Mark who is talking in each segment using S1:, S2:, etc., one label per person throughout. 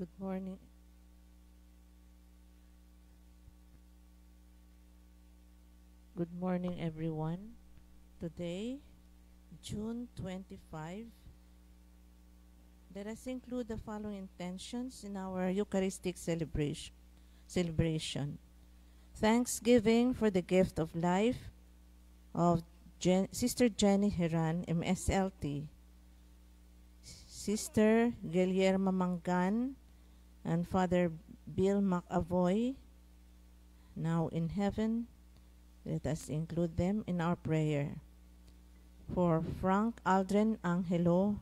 S1: Good morning. Good morning, everyone. Today, June 25, let us include the following intentions in our Eucharistic celebration. Thanksgiving for the gift of life of Sister Jenny Heran, MSLT, Sister Guillermo Mangan, and Father Bill McAvoy, now in heaven. Let us include them in our prayer. For Frank Aldrin Angelo,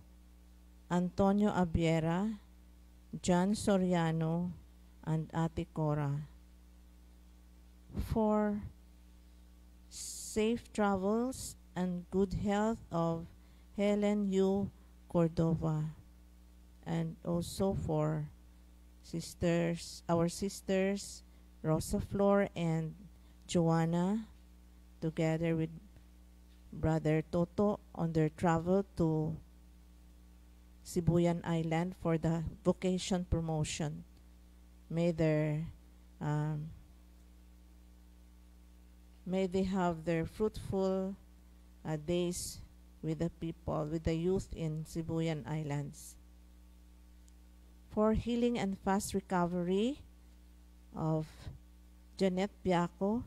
S1: Antonio Abiera, John Soriano, and Ate Cora. For safe travels and good health of Helen U. Cordova, and also for our sisters Rosa Flor and Joanna, together with Brother Toto on their travel to Sibuyan Island for the vocation promotion. May they have their fruitful days with the people, with the youth in Sibuyan Islands. For healing and fast recovery of Janet Biaco,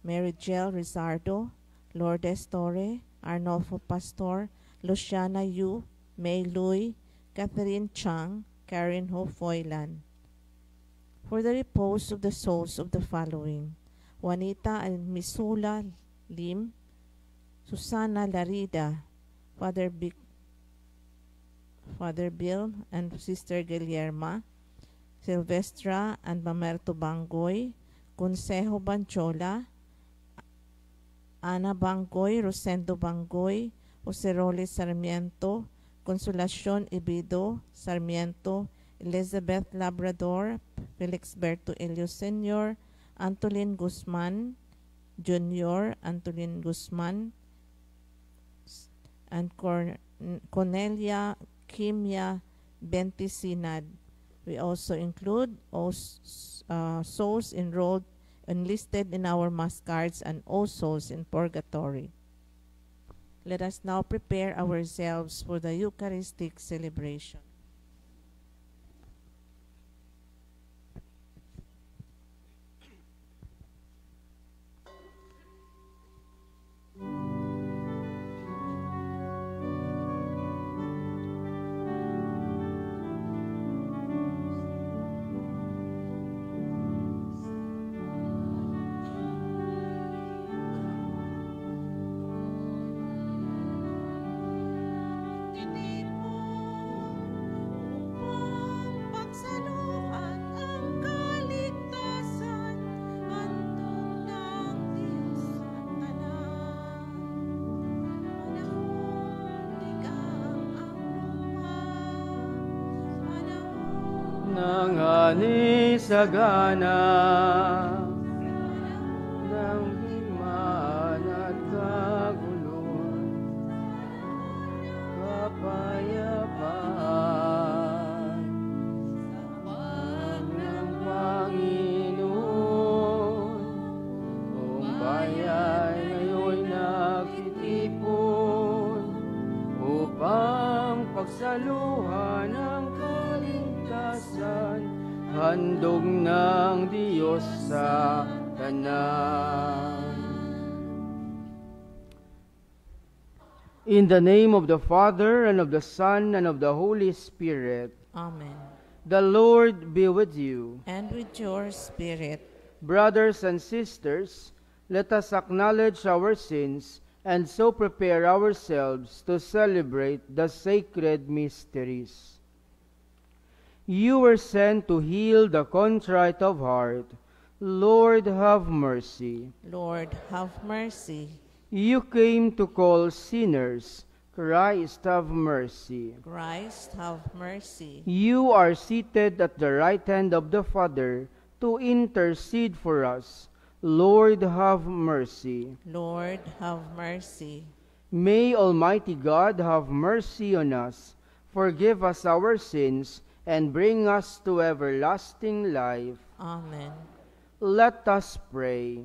S1: Mary Jel Rizardo, Lourdes Torre, Arnolfo Pastor, Luciana Yu, May Lui, Catherine Chang, Karen Ho Foylan. For the repose of the souls of the following: Juanita and Misula Lim, Susana Larida, Father Bill and Sister Guillerma, Silvestra and Mamerto Bangoy, Consejo Banchola, Ana Bangoy, Rosendo Bangoy, Joseroles Sarmiento, Consolacion Ibido Sarmiento, Elizabeth Labrador, Felix Berto Elio Sr., Antolin Guzman Jr., Antolin Guzman, and Cornelia Kimia Bentisinad. We also include all souls enrolled enlisted in our mass cards and all souls in purgatory. Let us now prepare ourselves for the Eucharistic celebration.
S2: Nangani sagana ng himan at kaguluhan, kapayapaan ng Panginoon. Buong bayan ngayon'y nagtitipon upang pagsaluhan ang kaligtasan, handog ng Diyos sa tanan. In the name of the Father, and of the Son, and of the Holy Spirit.
S1: Amen.
S2: The Lord be with you.
S1: And with your spirit.
S2: Brothers and sisters, let us acknowledge our sins and so prepare ourselves to celebrate the sacred mysteries. You were sent to heal the contrite of heart. Lord, have mercy.
S1: Lord, have mercy.
S2: You came to call sinners. Christ, have mercy.
S1: Christ, have mercy.
S2: You are seated at the right hand of the Father to intercede for us. Lord, have mercy.
S1: Lord, have mercy.
S2: May Almighty God have mercy on us, forgive us our sins, and bring us to everlasting life.
S1: Amen.
S2: Let us pray.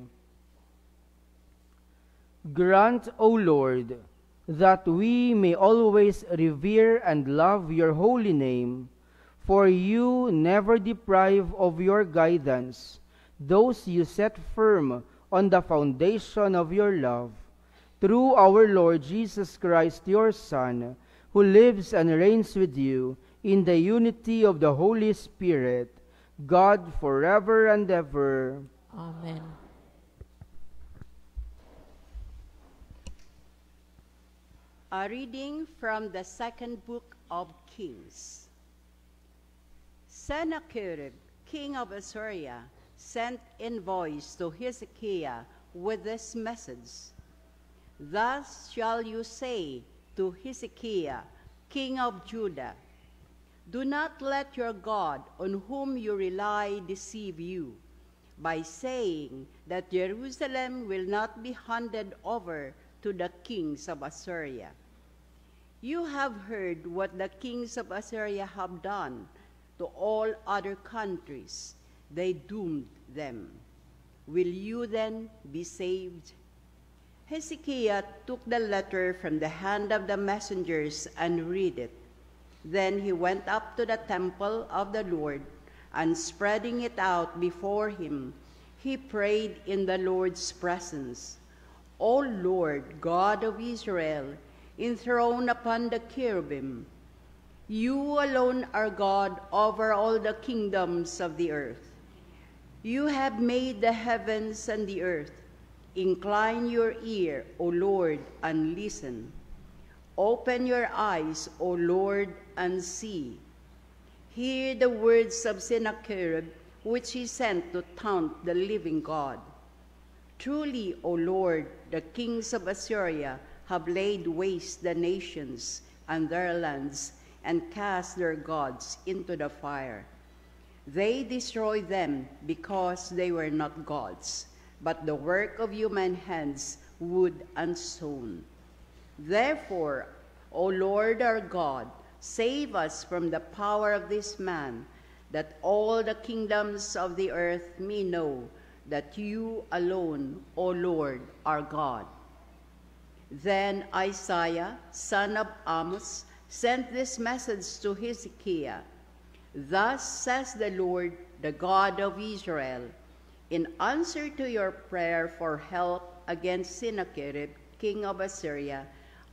S2: Grant, O Lord, that we may always revere and love your holy name, for you never deprive of your guidance those you set firm on the foundation of your love. Through our Lord Jesus Christ, your Son, who lives and reigns with you in the unity of the Holy Spirit, God forever and ever.
S1: Amen.
S3: A reading from the second book of Kings. Sennacherib, king of Assyria, sent envoys to Hezekiah with this message. Thus shall you say to Hezekiah, king of Judah, do not let your God on whom you rely deceive you by saying that Jerusalem will not be handed over to the kings of Assyria. You have heard what the kings of Assyria have done to all other countries. They doomed them. Will you then be saved? Hezekiah took the letter from the hand of the messengers and read it. Then he went up to the temple of the Lord, and spreading it out before him, he prayed in the Lord's presence. O Lord, God of Israel, enthroned upon the cherubim, you alone are God over all the kingdoms of the earth. You have made the heavens and the earth. Incline your ear, O Lord, and listen. Open your eyes, O Lord, and see. Hear the words of Sennacherib, which he sent to taunt the living God. Truly, O Lord, the kings of Assyria have laid waste the nations and their lands and cast their gods into the fire. They destroyed them because they were not gods, but the work of human hands, wood and stone. Therefore, O Lord our God, save us from the power of this man, that all the kingdoms of the earth may know that you alone, O Lord, are God. Then Isaiah, son of Amos, sent this message to Hezekiah. Thus says the Lord, the God of Israel, in answer to your prayer for help against Sennacherib, king of Assyria,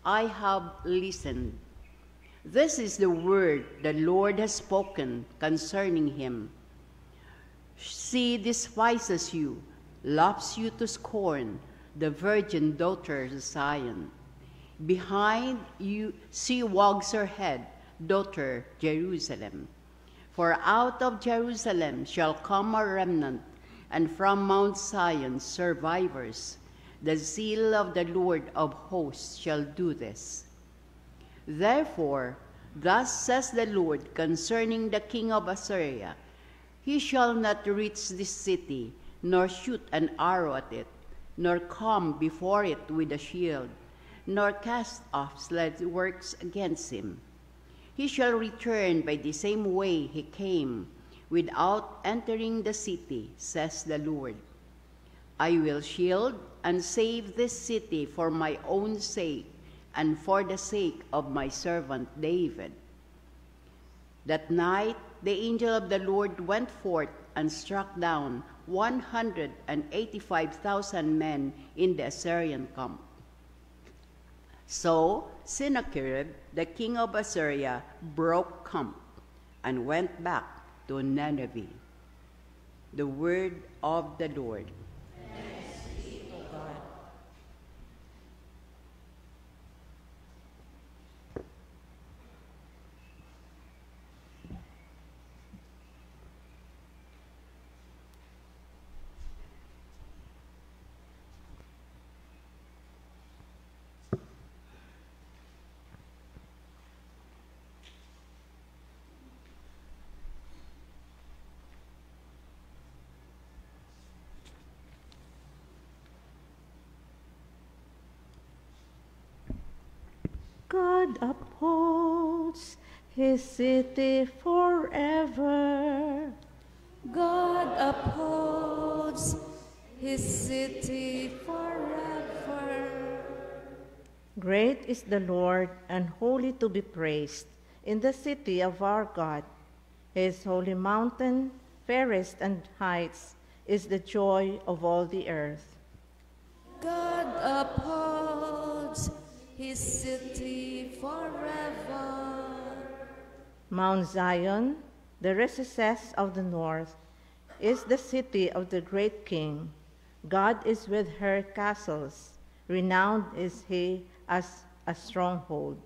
S3: I have listened. This is the word the Lord has spoken concerning him. She despises you, laughs you to scorn, the virgin daughter of Zion. Behind you she wags her head, daughter Jerusalem. For out of Jerusalem shall come a remnant, and from Mount Zion survivors. The zeal of the Lord of hosts shall do this. Therefore, thus says the Lord concerning the king of Assyria, he shall not reach this city, nor shoot an arrow at it, nor come before it with a shield, nor cast off sledge works against him. He shall return by the same way he came, without entering the city, says the Lord. I will shield and save this city for my own sake and for the sake of my servant David. That night the angel of the Lord went forth and struck down 185,000 men in the Assyrian camp. So Sennacherib, the king of Assyria, broke camp and went back to Nineveh. The word of the Lord.
S1: God upholds his city forever.
S4: forever. God upholds his city forever.
S1: Great is the Lord and holy to be praised in the city of our God. His holy mountain, fairest and heights, is the joy of all the earth.
S4: God upholds his city forever.
S1: Mount Zion, the recesses of the north, is the city of the great King. God is with her castles. Renowned is he as a stronghold.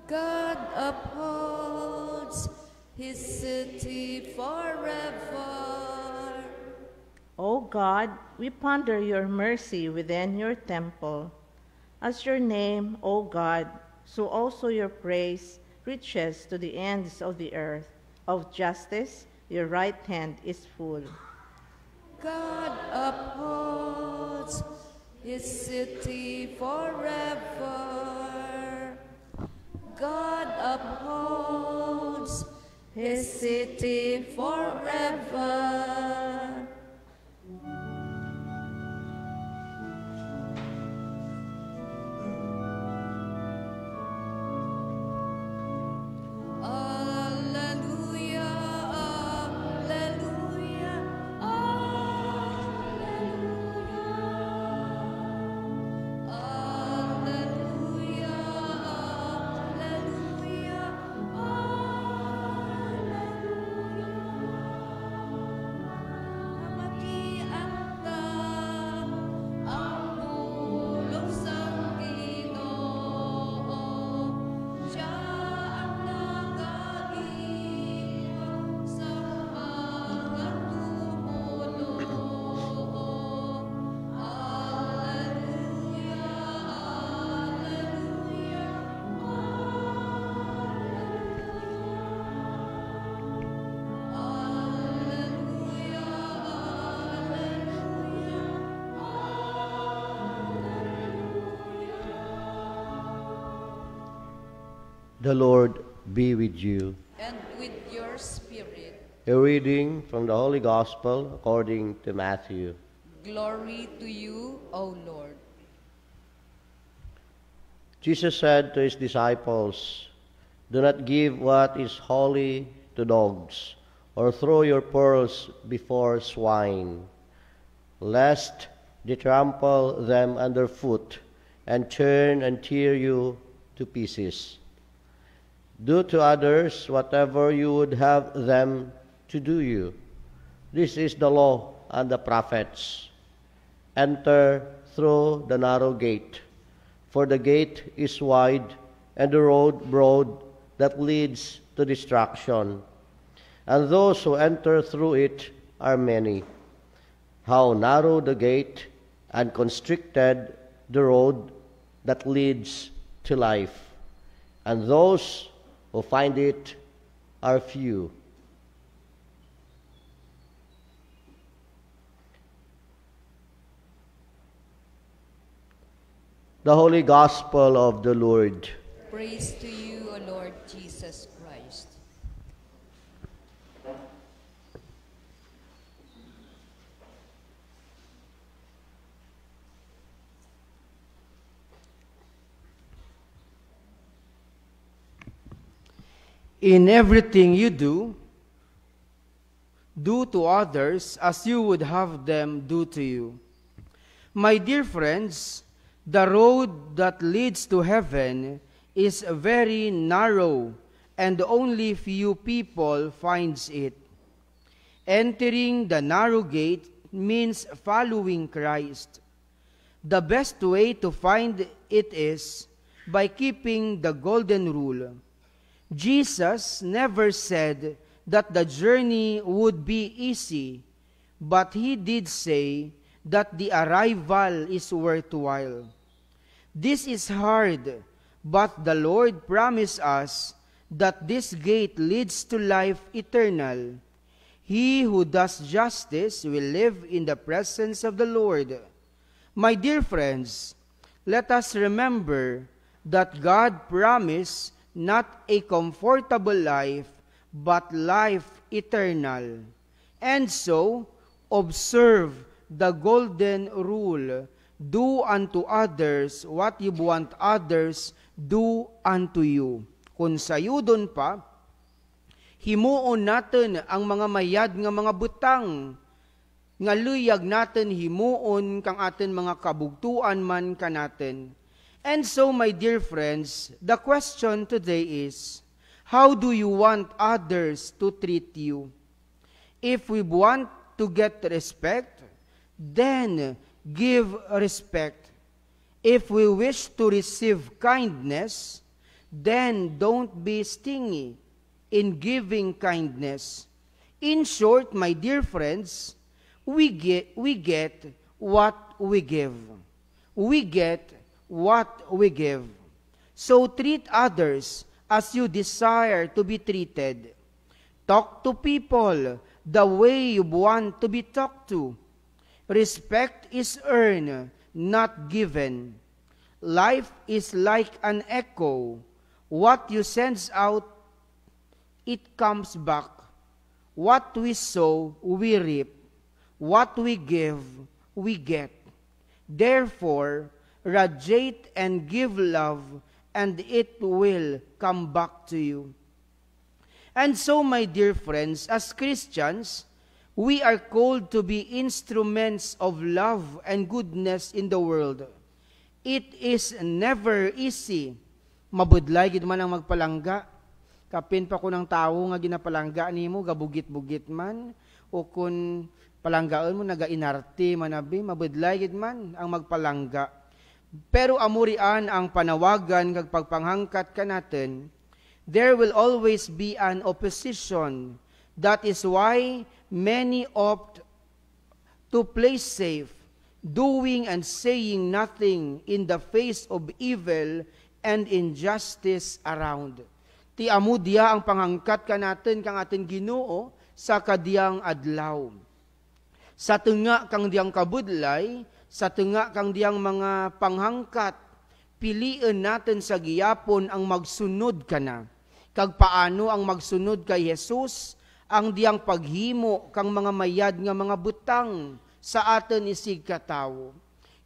S4: God upholds his city forever.
S1: O God, we ponder your mercy within your temple. As your name, O God, so also your praise reaches to the ends of the earth. Of justice, your right hand is full.
S4: God upholds his city forever. God upholds his city forever.
S5: The Lord be with you.
S4: And with your spirit.
S5: A reading from the Holy Gospel according to Matthew.
S4: Glory to you, O Lord.
S5: Jesus said to his disciples, "Do not give what is holy to dogs, or throw your pearls before swine, lest they trample them underfoot and turn and tear you to pieces. Do to others whatever you would have them to do you. This is the law and the prophets. Enter through the narrow gate, for the gate is wide and the road broad that leads to destruction, and those who enter through it are many. How narrow the gate and constricted the road that leads to life, and those who find it are few." The Holy Gospel of the Lord.
S4: Praise to you, O Lord Jesus Christ.
S2: In everything you do, do to others as you would have them do to you. My dear friends, the road that leads to heaven is very narrow, and only few people finds it. Entering the narrow gate means following Christ. The best way to find it is by keeping the golden rule. Jesus never said that the journey would be easy, but he did say that the arrival is worthwhile. This is hard, but the Lord promised us that this gate leads to life eternal. He who does justice will live in the presence of the Lord. My dear friends, let us remember that God promised not a comfortable life, but life eternal. And so, observe the golden rule, do unto others what you want others do unto you. Kung sayudon pa, himuon natin ang mga mayad nga mga butang, nga luyag natin himuon kang atin mga kabugtuan man kanatin. And so, my dear friends, the question today is, how do you want others to treat you? If we want to get respect, then give respect. If we wish to receive kindness, then don't be stingy in giving kindness. In short, my dear friends, we get what we give. We get what we give. So treat others as you desire to be treated. Talk to people the way you want to be talked to. Respect is earned, not given. Life is like an echo. What you send out, it comes back. What we sow, we reap. What we give, we get. Therefore, radiate and give love, and it will come back to you. And so, my dear friends, as Christians, we are called to be instruments of love and goodness in the world. It is never easy. Mabudlay gid man ang magpalangga. Kapin pa ko ng tao nga ginapalangga nimo, gabugit-bugit man, o kun palanggaan mo nagainarte manabi, mabudlay gid man ang magpalangga. Pero amurian ang panawagan kag pagpanghangkat kanatin, there will always be an opposition. That is why many opt to play safe, doing and saying nothing in the face of evil and injustice around. Ti amudya ang panghangkat kanatin kang atin Ginoo sa kadiyang adlaw. Sa tunga kang diyang kabudlay, sa tunga kang diyang mga panghangkat, piliin natin sa giyapon ang magsunod ka na. Kag paano ang magsunod kay Jesus, ang diyang paghimo kang mga mayad nga mga butang sa atin isig katawo.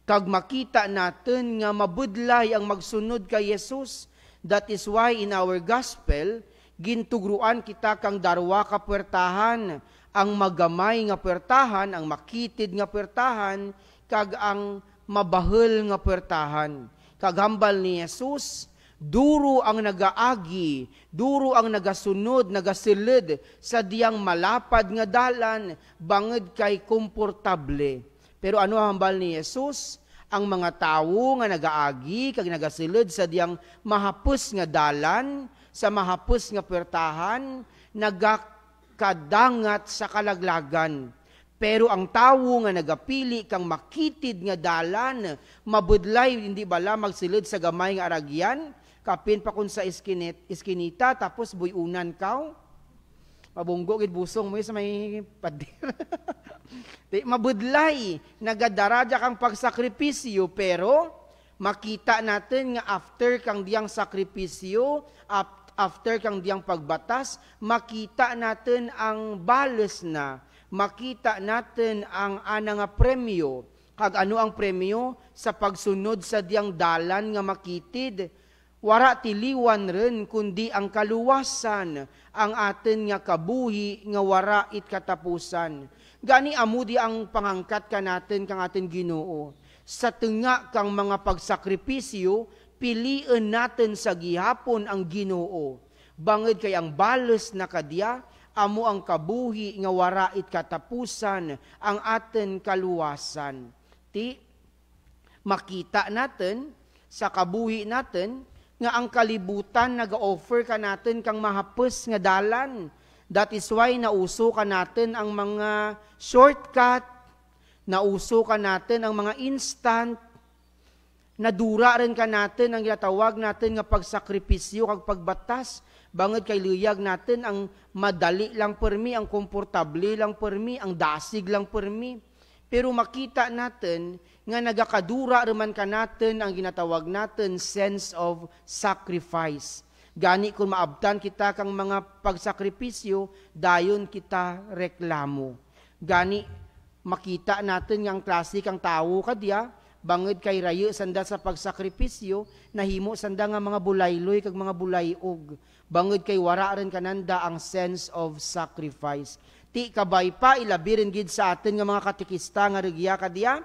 S2: Kag makita natin nga mabudlay ang magsunod kay Jesus, that is why in our gospel, gintugruan kita kang darwa ka puwertahan, ang magamay nga puwertahan, ang makitid nga puwertahan, kag ang mabahel nga puwertahan. Kag hambal ni Jesus, duro ang nagaagi, duro ang nagasunod, nagasilid sa diyang malapad nga dalan, banged kay komportable. Pero ano hambal ni Jesus? Ang mga tawo nga nagaagi, kag nagasilid sa diyang mahapus nga dalan, sa mahapus nga puwertahan, nagakadangat sa kalaglagan. Pero ang tawo nga nagapili kang makitid nga dalan, mabudlay, hindi bala magsilid sa gamay nga aragyan, kapin pa kun sa iskinita, tapos buyunan kaw, mabunggo gid busong mo sa may pader. Mabudlay, nagadaradya kang pagsakripisyo, pero makita natin nga after kang diyang sakripisyo, after kang diyang pagbatas, makita natin ang balos na, makita natin ang ana nga premyo. Kag ano ang premyo? Sa pagsunod sa diyang dalan nga makitid, wara tiliwan rin kundi ang kaluwasan, ang atin nga kabuhi nga wara it katapusan. Gani amudi ang pangangkat ka natin kang atin Ginoo. Sa tunga kang mga pagsakripisyo, piliin natin sa gihapon ang Ginoo. Banged kay ang balos na kadya, amo ang kabuhi nga wara it katapusan, ang atin kaluwasan. Ti makita natin sa kabuhi natin nga ang kalibutan naga-offer ka natin kang mahapus nga dalan. That is why nauso ka natin ang mga shortcut, nauso ka natin ang mga instant, nadura rin ka natin ang ginatawag natin nga pagsakripisyo kag pagbatas, bangod kay luyag natin ang madali lang permi, ang komportable lang permi, ang dasig lang permi. Pero makita natin nga nagakadura raman ka natin ang ginatawag natin sense of sacrifice. Gani kung maabtan kita kang mga pagsakripisyo, dayon kita reklamo. Gani makita natin ang klase kang tao kadya, bangod kay rayo sanda sa pagsakripisyo, nahimo sanda nga mga bulayloy kag mga bulayog. Bangod kay wara rin kananda ang sense of sacrifice. Ti kabay pa ilabirin gid sa atin nga mga katikista nga regya kadya,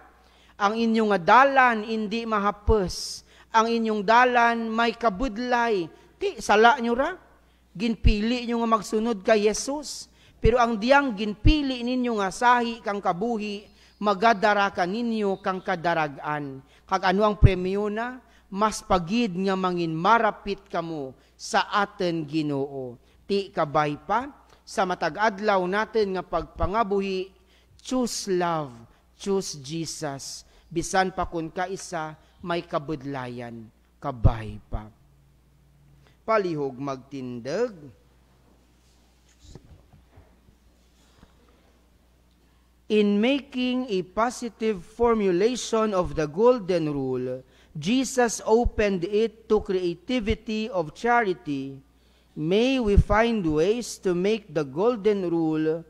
S2: ang inyong nga dalan hindi mahapes, ang inyong dalan may kabudlay. Ti sala nyo ra, ginpili nyo nga magsunod kay Jesus. Pero ang diyang ginpili ninyo nga sahi kang kabuhi, magadara ka ninyo kang kadaragan. Kag ano ang premyo na? Mas pagid nga mangin marapit kamo sa aten Ginoo. Ti kabay pa, sa matag-adlaw natin nga pagpangabuhi, choose love, choose Jesus. Bisan pa kun kaisa, may kabudlayan, kabay pa. Palihog magtindag. In making a positive formulation of the golden rule, Jesus opened it to creativity of charity. May we find ways to make the golden rule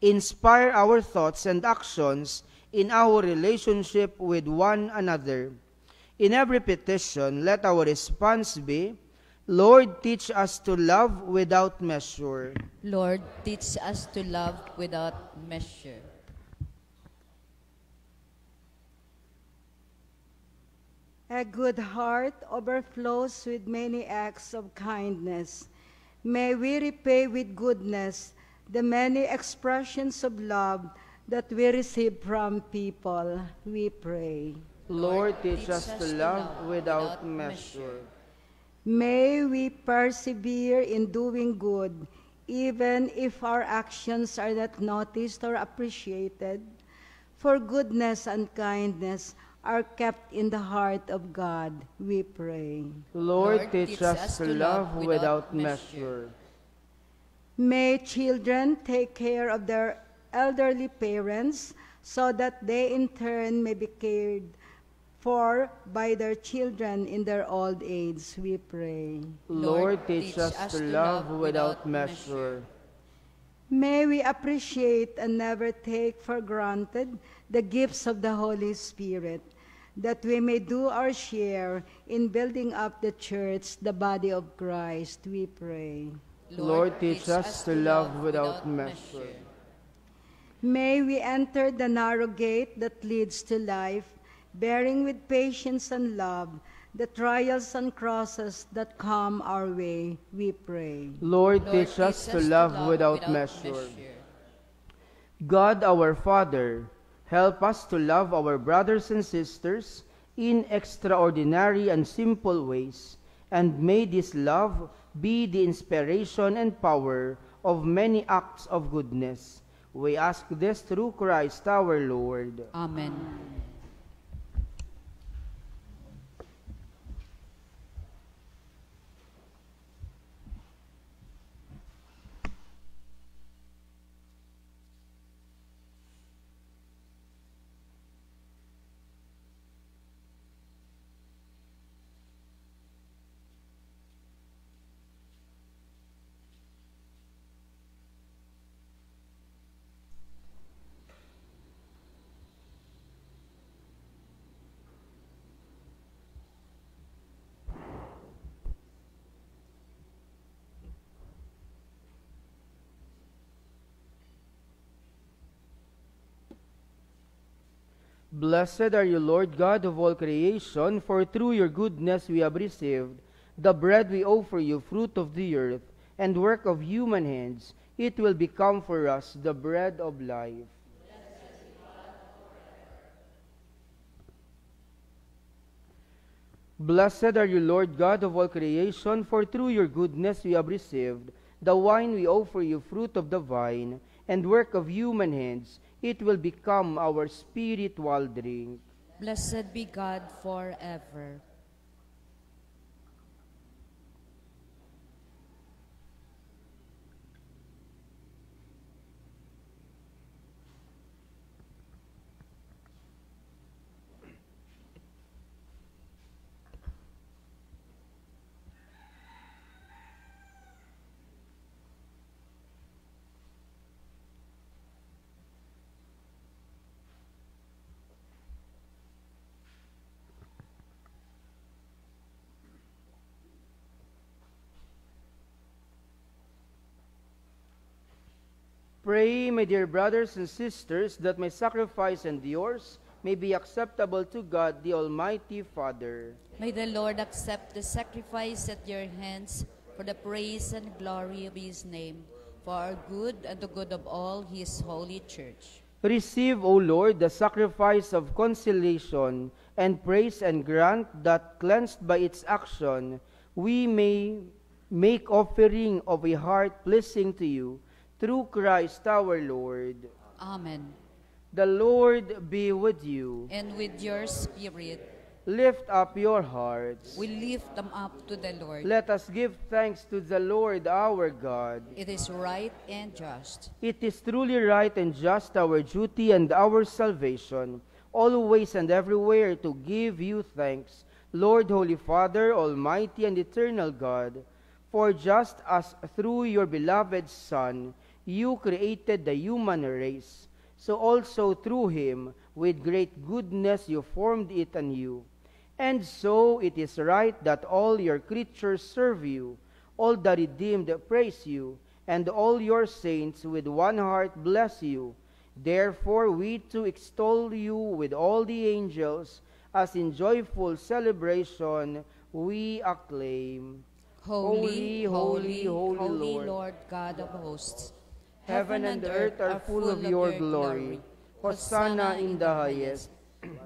S2: inspire our thoughts and actions in our relationship with one another. In every petition, let our response be, Lord, teach us to love without measure.
S4: Lord, teach us to love without measure.
S6: A good heart overflows with many acts of kindness. May we repay with goodness the many expressions of love that we receive from people, we pray.
S2: Lord, teach us to love without measure.
S6: May we persevere in doing good, even if our actions are not noticed or appreciated. For goodness and kindness are kept in the heart of God, we pray.
S2: Lord, teach us to love without measure.
S6: May children take care of their elderly parents so that they in turn may be cared for by their children in their old age, we pray.
S2: Lord, teach us to love without measure.
S6: May we appreciate and never take for granted the gifts of the Holy Spirit, that we may do our share in building up the church, the body of Christ, we pray.
S2: Lord, teach us to love without measure.
S6: May we enter the narrow gate that leads to life, bearing with patience and love the trials and crosses that come our way, we pray.
S2: Lord, teach us to love without measure. God our Father, help us to love our brothers and sisters in extraordinary and simple ways, and may this love be the inspiration and power of many acts of goodness. We ask this through Christ our Lord.
S4: Amen.
S2: Blessed are you, Lord God of all creation, for through your goodness we have received the bread we offer you, fruit of the earth, and work of human hands. It will become for us the bread of life. Blessed are you, Lord God of all creation, for through your goodness we have received the wine we offer you, fruit of the vine, and work of human hands. It will become our spiritual drink.
S4: Blessed be God forever.
S2: Pray, my dear brothers and sisters, that my sacrifice and yours may be acceptable to God, the Almighty Father.
S4: May the Lord accept the sacrifice at your hands for the praise and glory of his name, for our good and the good of all his holy church.
S2: Receive, O Lord, the sacrifice of conciliation and praise, and grant that, cleansed by its action, we may make offering of a heart pleasing to you, through Christ our Lord.
S4: Amen.
S2: The Lord be with you.
S4: And with your spirit,
S2: Lift up your hearts.
S4: we lift them up to the Lord.
S2: Let us give thanks to the Lord our God.
S4: It is right and just.
S2: It is truly right and just, our duty and our salvation, always and everywhere to give you thanks, Lord, Holy Father, Almighty and eternal God, for just as through your beloved Son you created the human race, so also through him with great goodness you formed it anew. And so it is right that all your creatures serve you, all the redeemed praise you, and all your saints with one heart bless you. Therefore we too extol you with all the angels, as in joyful celebration we acclaim.
S4: Holy, holy, holy,
S2: Lord.
S4: Lord God of hosts.
S2: Heaven and earth are full of your glory. Hosanna in the highest.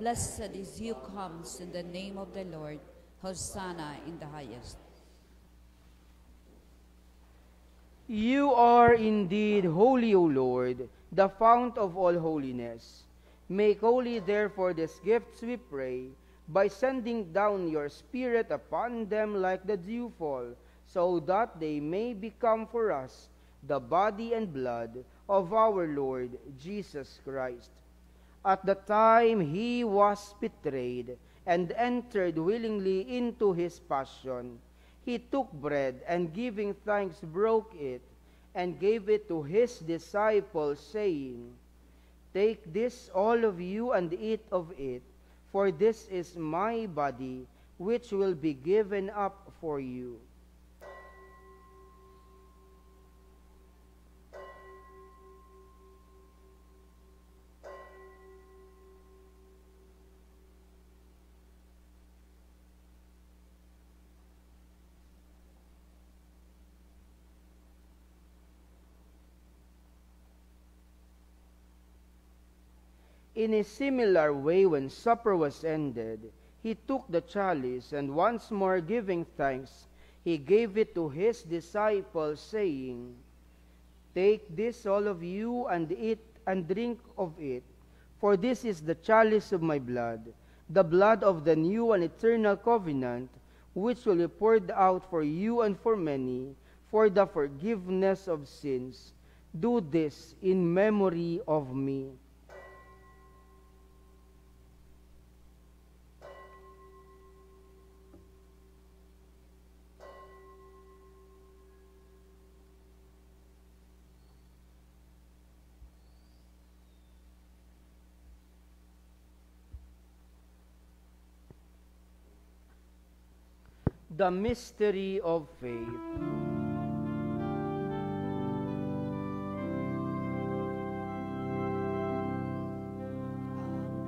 S4: Blessed is he who comes in the name of the Lord. Hosanna in the highest.
S2: You are indeed holy, O Lord, the fount of all holiness. Make holy therefore these gifts, we pray, by sending down your Spirit upon them like the dewfall, so that they may become for us the body and blood of our Lord Jesus Christ. At the time he was betrayed and entered willingly into his passion, he took bread and, giving thanks, broke it and gave it to his disciples, saying, "Take this, all of you, and eat of it, for this is my body, which will be given up for you." In a similar way, when supper was ended, he took the chalice, and once more giving thanks, he gave it to his disciples, saying, "Take this, all of you, and eat and drink of it, for this is the chalice of my blood, the blood of the new and eternal covenant, which will be poured out for you and for many, for the forgiveness of sins. Do this in memory of me." The mystery of faith.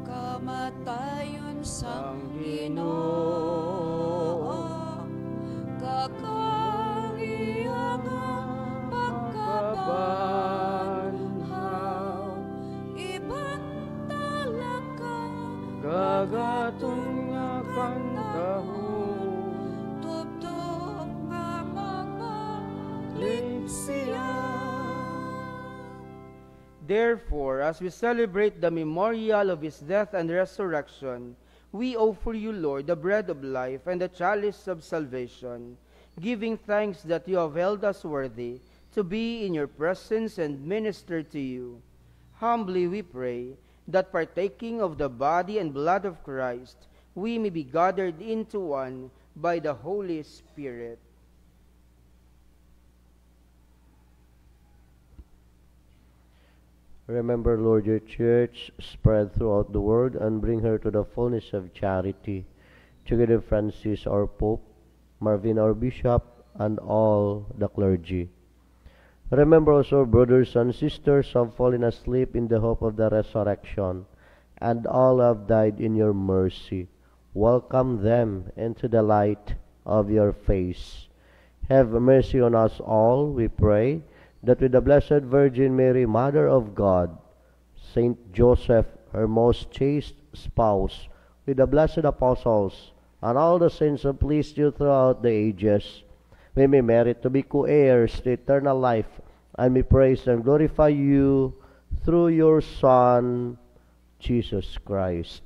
S4: Kamatayon sa Ginoo, kakariyan ang pagkabanhaw, iba't talaga
S2: Gagatong nga kantaho,
S4: tubtog nga magmaligsiya.
S2: Therefore, as we celebrate the memorial of his death and resurrection, we offer you, Lord, the bread of life and the chalice of salvation, giving thanks that you have held us worthy to be in your presence and minister to you. Humbly we pray that, partaking of the body and blood of Christ, we may be gathered into one by the Holy Spirit.
S5: Remember, Lord, your church spread throughout the world and bring her to the fullness of charity. Together, Francis, our Pope, Marvin, our Bishop, and all the clergy. Remember also brothers and sisters who have fallen asleep in the hope of the resurrection, and all who have died in your mercy. Welcome them into the light of your face. Have mercy on us all, we pray, that with the Blessed Virgin Mary, Mother of God, Saint Joseph, her most chaste spouse, with the blessed apostles, and all the saints who pleased you throughout the ages, we may merit to be co-heirs to eternal life, and may praise and glorify you through your Son, Jesus Christ.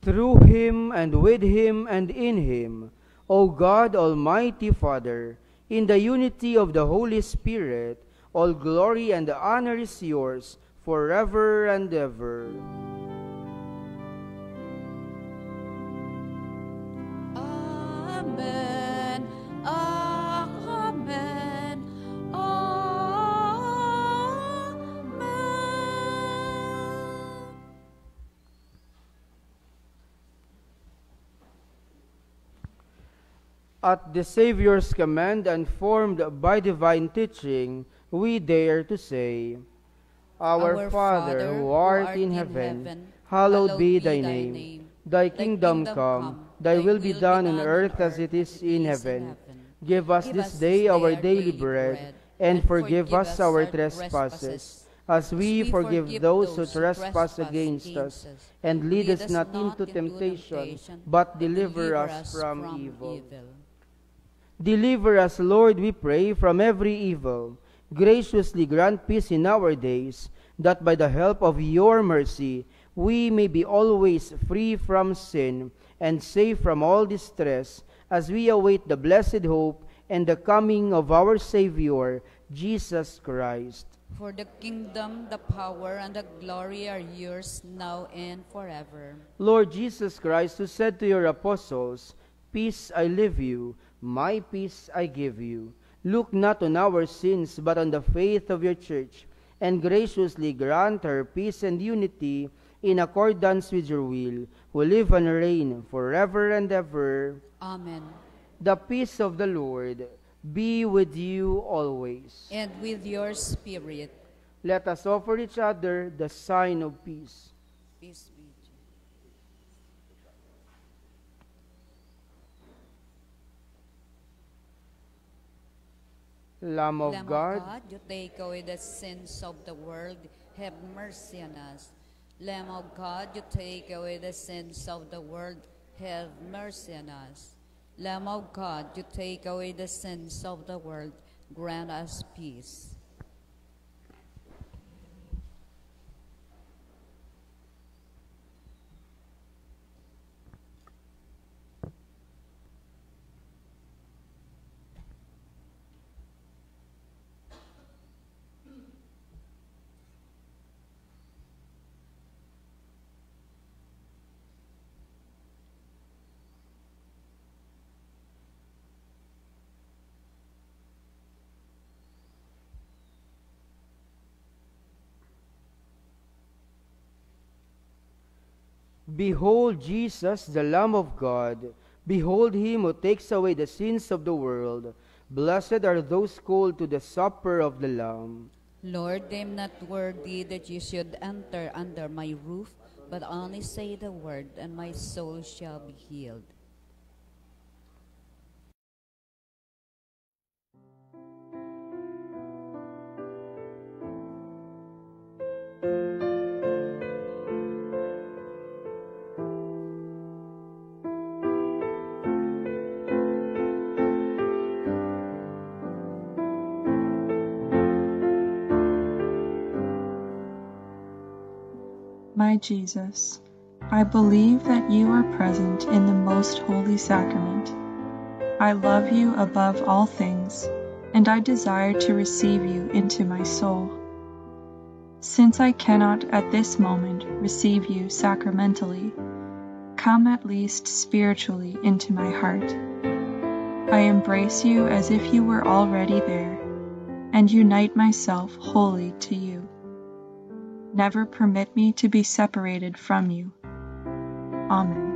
S2: Through him, and with him, and in him, O God, Almighty Father, in the unity of the Holy Spirit, all glory and honor is yours forever and ever.
S4: Amen. Amen. Amen.
S2: At the Savior's command and formed by divine teaching, we dare to say, Our Father, who art in heaven, hallowed be thy name. Thy kingdom come, thy will be done on earth as it is in heaven. Give us this day our daily bread, and forgive us our trespasses, as we forgive those who trespass against us. And lead us not into temptation, but deliver us from evil. Deliver us, Lord, we pray, from every evil. Graciously grant peace in our days, that by the help of your mercy we may be always free from sin and safe from all distress, as we await the blessed hope and the coming of our Savior, Jesus Christ.
S4: For the kingdom, the power, and the glory are yours now and forever.
S2: Lord Jesus Christ, who said to your apostles, Peace I leave you, my peace I give you. Look not on our sins, but on the faith of your church, and graciously grant her peace and unity in accordance with your will, who live and reign forever and ever.
S4: Amen.
S2: The peace of the Lord be with you always.
S4: And with your spirit.
S2: Let us offer each other the sign of peace.
S4: Peace be to
S2: you. Lamb of God,
S4: you take away the sins of the world, have mercy on us. Lamb of God, you take away the sins of the world, have mercy on us. Lamb of God, you take away the sins of the world, grant us peace.
S2: behold Jesus, the Lamb of God. Behold him who takes away the sins of the world. Blessed are those called to the supper of the Lamb.
S4: Lord, I am not worthy that you should enter under my roof, but only say the word, and my soul shall be healed.
S7: My Jesus, I believe that you are present in the most holy sacrament. I love you above all things, and I desire to receive you into my soul. Since I cannot at this moment receive you sacramentally, come at least spiritually into my heart. I embrace you as if you were already there, and unite myself wholly to you. Never permit me to be separated from you. Amen.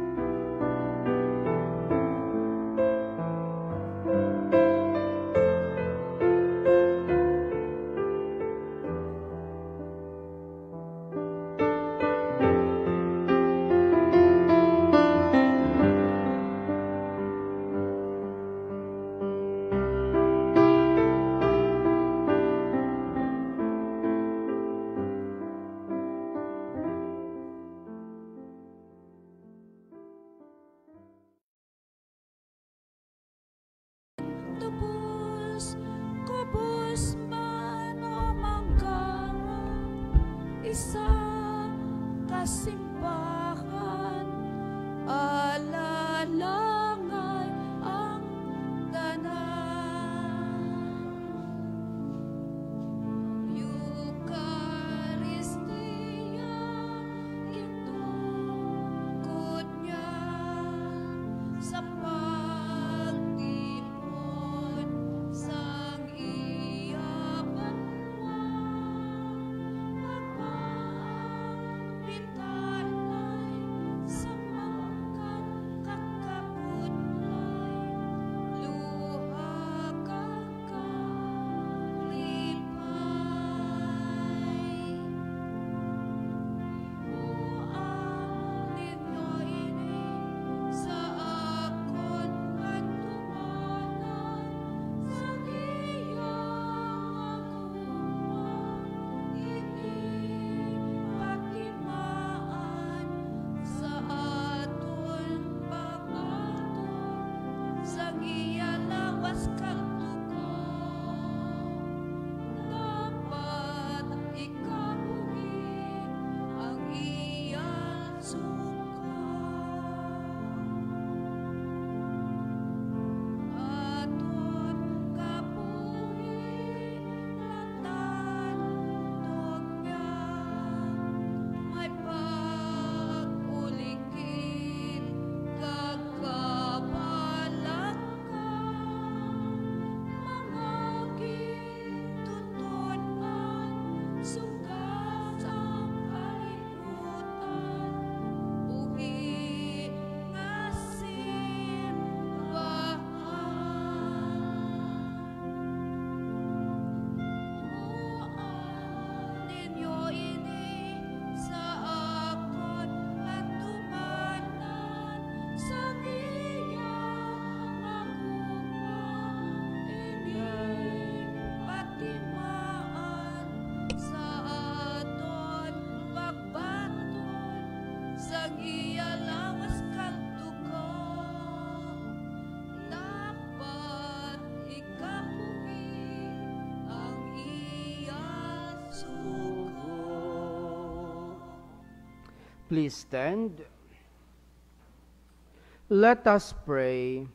S4: isa kasimbahan, alalangay ang tanan. Eucharistia, itungkod niya sa pagtipon sang iya banwa, pintalay sa mangkan kakabutlay, luha kakalipay. Muang ninyo ini sa akon pagtumanan, sa iyang agumang ipatimaan, sa aton pag-ato, sa iya lawas katuko. Dapat ikabuhi ang iyang suka. Aton kabuhi natandog niya, may pag-ulikin kakabalak ka, mga gitutunan sugat ang kalibutan, buhi nga simbahan. Muang ninyo ini sa akon pagtumanan, sa iyang agumang ipatimaan, sa aton pagbaton, sa iya lawas katuko. Dapat ikabuhi ang iyang suko.
S2: Please stand. Let us pray.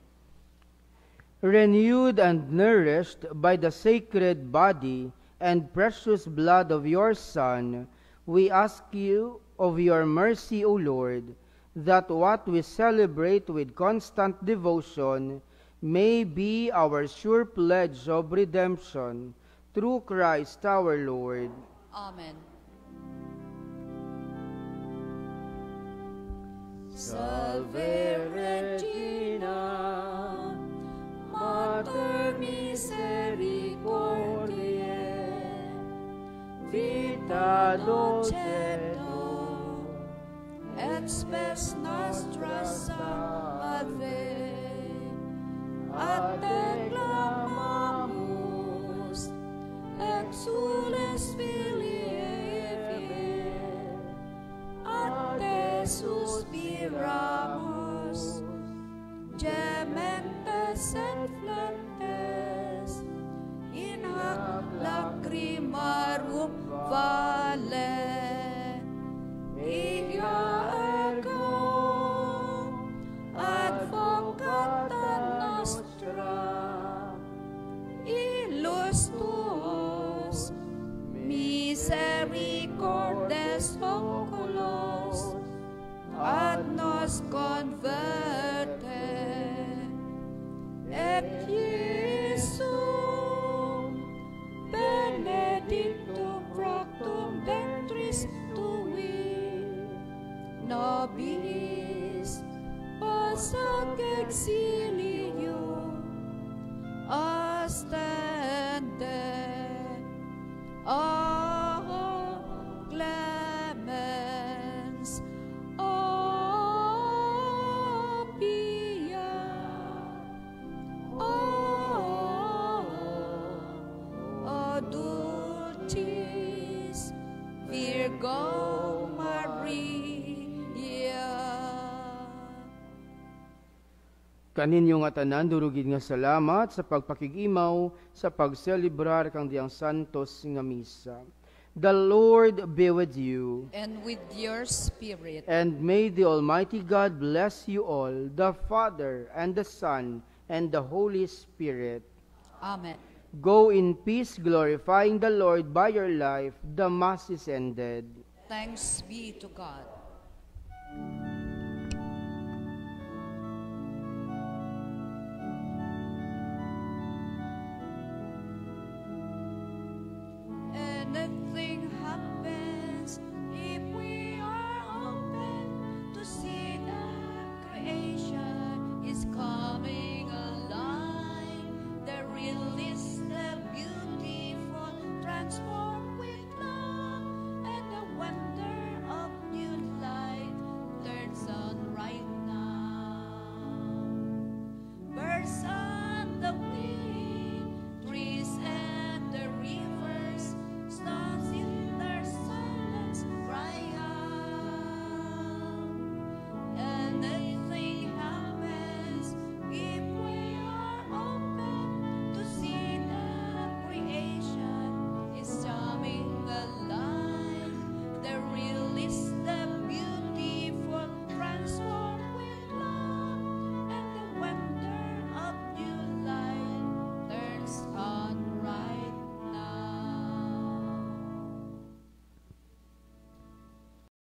S2: Renewed and nourished by the sacred body and precious blood of your Son, we ask you of your mercy, O Lord, that what we celebrate with constant devotion may be our sure pledge of redemption through Christ our Lord.
S4: Amen.
S3: Salve Regina, Mater Misericordiae, Vita Dulcedo, et spes nostra salve, a te clamamus, exules Filii Evi, a te suspiramus, gementes et flentes, in hac lacrimarum vale. Ea ergo, advocata nostra, illus tuos, misericordes oculos, ad nos converte, et Iesum benedictum fructum ventris tui, nobis post exilium ostende, o clemens, o pia, o dulcis Virgo Maria.
S2: Kaninyo nga tanan, durugid nga salamat sa pagpakigimaw sa pagselebrar kang diyang santos nga misa. The Lord be with you.
S4: And with your spirit.
S2: And may the Almighty God bless you all, the Father, and the Son, and the Holy Spirit.
S4: Amen.
S2: Go in peace, glorifying the Lord by your life. The Mass is ended.
S4: Thanks be to God.